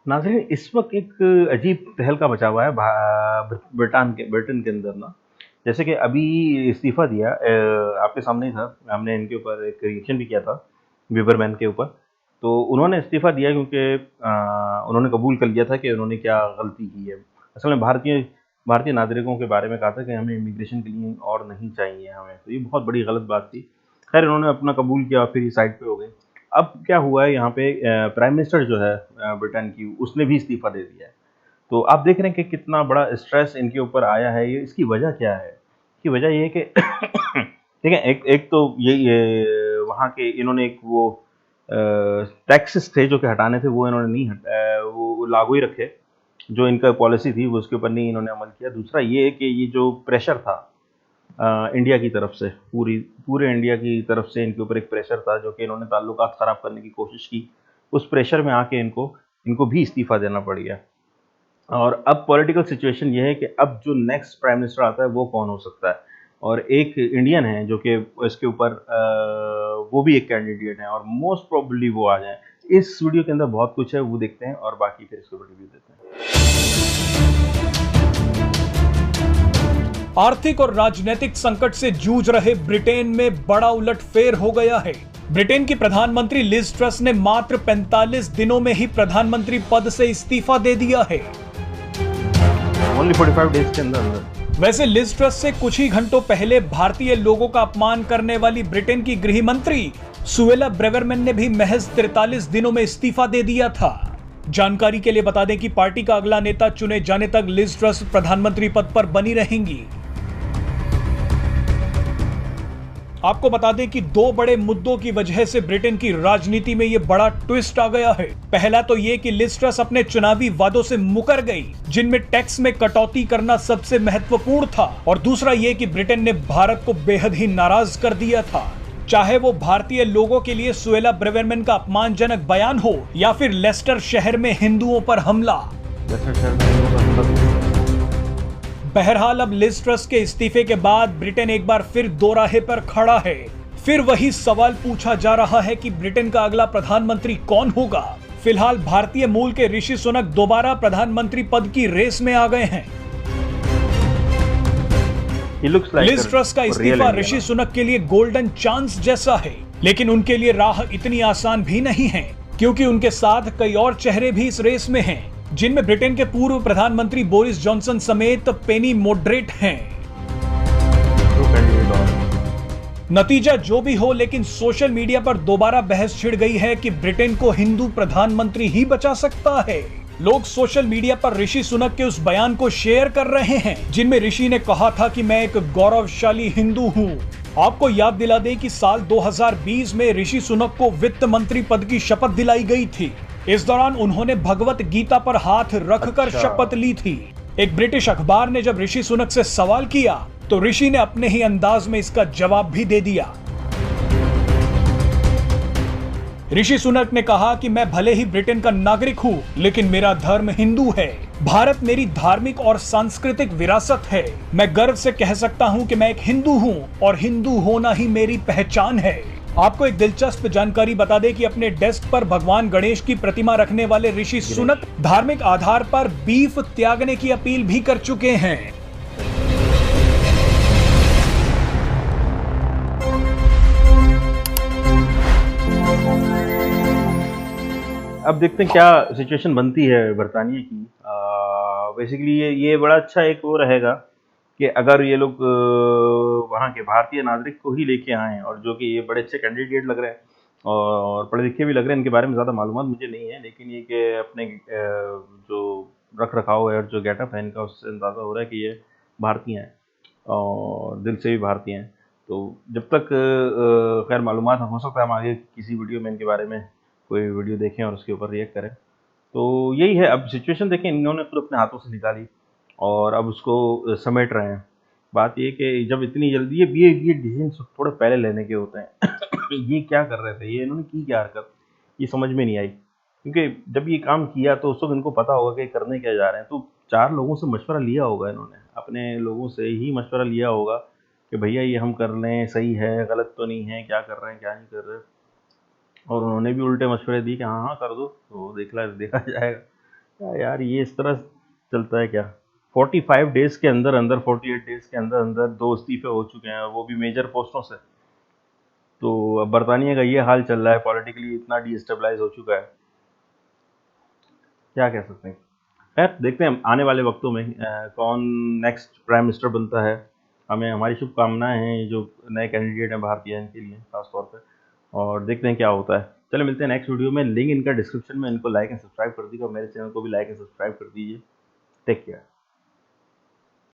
नाज़रीन, इस वक़्त एक अजीब तहलका मचा हुआ है ब्रिटेन के अंदर ना। जैसे कि अभी इस्तीफ़ा दिया, आपके सामने ही था, हमने इनके ऊपर एक रिएक्शन भी किया था, विबरमैन के ऊपर। तो उन्होंने इस्तीफ़ा दिया क्योंकि उन्होंने कबूल कर लिया था कि उन्होंने क्या गलती की है। असल में भारतीय भारतीय नागरिकों के बारे में कहा था कि हमें इमिग्रेशन के लिए और नहीं चाहिए हमें, तो ये बहुत बड़ी गलत बात थी। खैर इन्होंने अपना कबूल किया, फिर ये साइड पे हो गए। अब क्या हुआ है यहाँ पे, प्राइम मिनिस्टर जो है ब्रिटेन की, उसने भी इस्तीफ़ा दे दिया है। तो आप देख रहे हैं कि कितना बड़ा स्ट्रेस इनके ऊपर आया है। ये इसकी वजह क्या है? इसकी वजह ये है कि ठीक है, एक एक तो ये वहाँ के इन्होंने एक वो टैक्सेस थे जो कि हटाने थे, वो इन्होंने नहीं वो लागू ही रखे। जो इनका पॉलिसी थी वो उसके ऊपर नहीं इन्होंने अमल किया। दूसरा ये है कि ये जो प्रेशर था इंडिया की तरफ से, पूरे इंडिया की तरफ से इनके ऊपर एक प्रेशर था जो कि इन्होंने ताल्लुकात ख़राब करने की कोशिश की। उस प्रेशर में आके इनको इनको भी इस्तीफ़ा देना पड़ गया। और अब पॉलिटिकल सिचुएशन ये है कि अब जो नेक्स्ट प्राइम मिनिस्टर आता है वो कौन हो सकता है। और एक इंडियन है जो कि इसके ऊपर वो भी एक कैंडिडेट है और मोस्ट प्रोबेबली वो आ जाए। इस वीडियो के अंदर बहुत कुछ है, वो देखते हैं और बाकी फिर इसके ऊपर रिव्यू देते हैं। आर्थिक और राजनीतिक संकट से जूझ रहे ब्रिटेन में बड़ा उलटफेर हो गया है। ब्रिटेन की प्रधानमंत्री लिज ट्रस ने मात्र 45 दिनों में ही प्रधानमंत्री पद से इस्तीफा दे दिया है। ओनली 45 डेज के अंदर। वैसे लिज ट्रस से कुछ ही घंटों पहले भारतीय लोगों का अपमान करने वाली ब्रिटेन की गृह मंत्री सुएला ब्रेवरमैन ने भी महज 43 दिनों में इस्तीफा दे दिया था। जानकारी के लिए बता दें कि पार्टी का अगला नेता चुने जाने तक लिज ट्रस प्रधानमंत्री पद पर बनी रहेंगी। आपको बता दें कि दो बड़े मुद्दों की वजह से ब्रिटेन की राजनीति में यह बड़ा ट्विस्ट आ गया है। पहला तो ये कि लिज ट्रस अपने चुनावी वादों से मुकर गई, जिनमें टैक्स में कटौती करना सबसे महत्वपूर्ण था, और दूसरा ये कि ब्रिटेन ने भारत को बेहद ही नाराज कर दिया था। चाहे वो भारतीय लोगों के लिए सुएला ब्रेवरमैन का अपमानजनक बयान हो या फिर लेस्टर शहर में हिंदुओं पर हमला। बहरहाल अब लिज ट्रस के इस्तीफे के बाद ब्रिटेन एक बार फिर दोराहे पर खड़ा है। फिर वही सवाल पूछा जा रहा है कि ब्रिटेन का अगला प्रधानमंत्री कौन होगा। फिलहाल भारतीय मूल के ऋषि सुनक दोबारा प्रधानमंत्री पद की रेस में आ गए हैं। लिज ट्रस का इस्तीफा ऋषि सुनक के लिए गोल्डन चांस जैसा है, लेकिन उनके लिए राह इतनी आसान भी नहीं है, क्योंकि उनके साथ कई और चेहरे भी इस रेस में हैं, जिनमें ब्रिटेन के पूर्व प्रधानमंत्री बोरिस जॉनसन समेत पेनी मोड्रेट हैं। नतीजा जो भी हो, लेकिन सोशल मीडिया पर दोबारा बहस छिड़ गई है कि ब्रिटेन को हिंदू प्रधानमंत्री ही बचा सकता है। लोग सोशल मीडिया पर ऋषि सुनक के उस बयान को शेयर कर रहे हैं, जिनमें ऋषि ने कहा था कि मैं एक गौरवशाली हिंदू हूँ। आपको याद दिला दें कि साल 2020 में ऋषि सुनक को वित्त मंत्री पद की शपथ दिलाई गई थी। इस दौरान उन्होंने भगवत गीता पर हाथ रखकर शपथ ली थी। एक ब्रिटिश अखबार ने जब ऋषि सुनक से सवाल किया तो ऋषि ने अपने ही अंदाज में इसका जवाब भी दे दिया। ऋषि सुनक ने कहा कि मैं भले ही ब्रिटेन का नागरिक हूँ, लेकिन मेरा धर्म हिंदू है। भारत मेरी धार्मिक और सांस्कृतिक विरासत है। मैं गर्व से कह सकता हूँ कि मैं एक हिंदू हूँ और हिंदू होना ही मेरी पहचान है। आपको एक दिलचस्प जानकारी बता दें कि अपने डेस्क पर भगवान गणेश की प्रतिमा रखने वाले ऋषि सुनक धार्मिक आधार पर बीफ त्यागने की अपील भी कर चुके हैं। अब देखते हैं क्या सिचुएशन बनती है बरतानिया की। बेसिकली ये बड़ा अच्छा एक वो रहेगा कि अगर ये लोग वहाँ के भारतीय नागरिक को ही लेके आएँ, और जो कि ये बड़े अच्छे कैंडिडेट लग रहे हैं और पढ़े लिखे भी लग रहे हैं। इनके बारे में ज़्यादा मालूमात मुझे नहीं है, लेकिन ये कि अपने जो रख रखाव है और जो गेटअप है इनका, उससे अंदाज़ा हो रहा है कि ये भारतीय हैं और दिल से भी भारतीय हैं। तो जब तक खैर मालूमात, हो सकता है हम आगे किसी वीडियो में इनके बारे में कोई वीडियो देखें और उसके ऊपर रिएक्ट करें। तो यही है, अब सिचुएशन देखें, इन्होंने खुद अपने हाथों से निकाली और अब उसको समेट रहे हैं। बात ये कि जब इतनी जल्दी ये डिसीजन थोड़े पहले लेने के होते हैं। ये क्या कर रहे थे, ये इन्होंने की क्या हरकत, ये समझ में नहीं आई। क्योंकि जब ये काम किया तो उस वक्त इनको पता होगा कि करने क्या जा रहे हैं। तो 4 लोगों से मशवरा लिया होगा इन्होंने, अपने लोगों से ही मशवरा लिया होगा कि भैया ये हम कर लें, सही है, गलत तो नहीं है, क्या कर रहे हैं क्या नहीं कर रहे। और उन्होंने भी उल्टे मशवरे दिए कि हाँ हाँ कर दो, तो देखा जाएगा। क्या यार, ये इस तरह चलता है क्या? 45 डेज के अंदर अंदर, 48 डेज के अंदर अंदर 2 इस्तीफे हो चुके हैं, वो भी मेजर पोस्टों से। तो अब बरतानिया का ये हाल चल रहा है, पॉलिटिकली इतना डिस्टेबलाइज हो चुका है, क्या कह सकते हैं। खैर, देखते हैं आने वाले वक्तों में कौन नेक्स्ट प्राइम मिनिस्टर बनता है। हमें हमारी शुभकामनाएं हैं, ये जो नए कैंडिडेट हैं भारतीय, इनके लिए खास तौर पे। और देखते हैं क्या होता है। चलो, मिलते हैं नेक्स्ट वीडियो में। लिंक इनका डिस्क्रिप्शन में, इनको लाइक एंड सब्सक्राइब कर दीजिएगा, मेरे चैनल को भी लाइक एंड सब्सक्राइब कर दीजिए। Take care.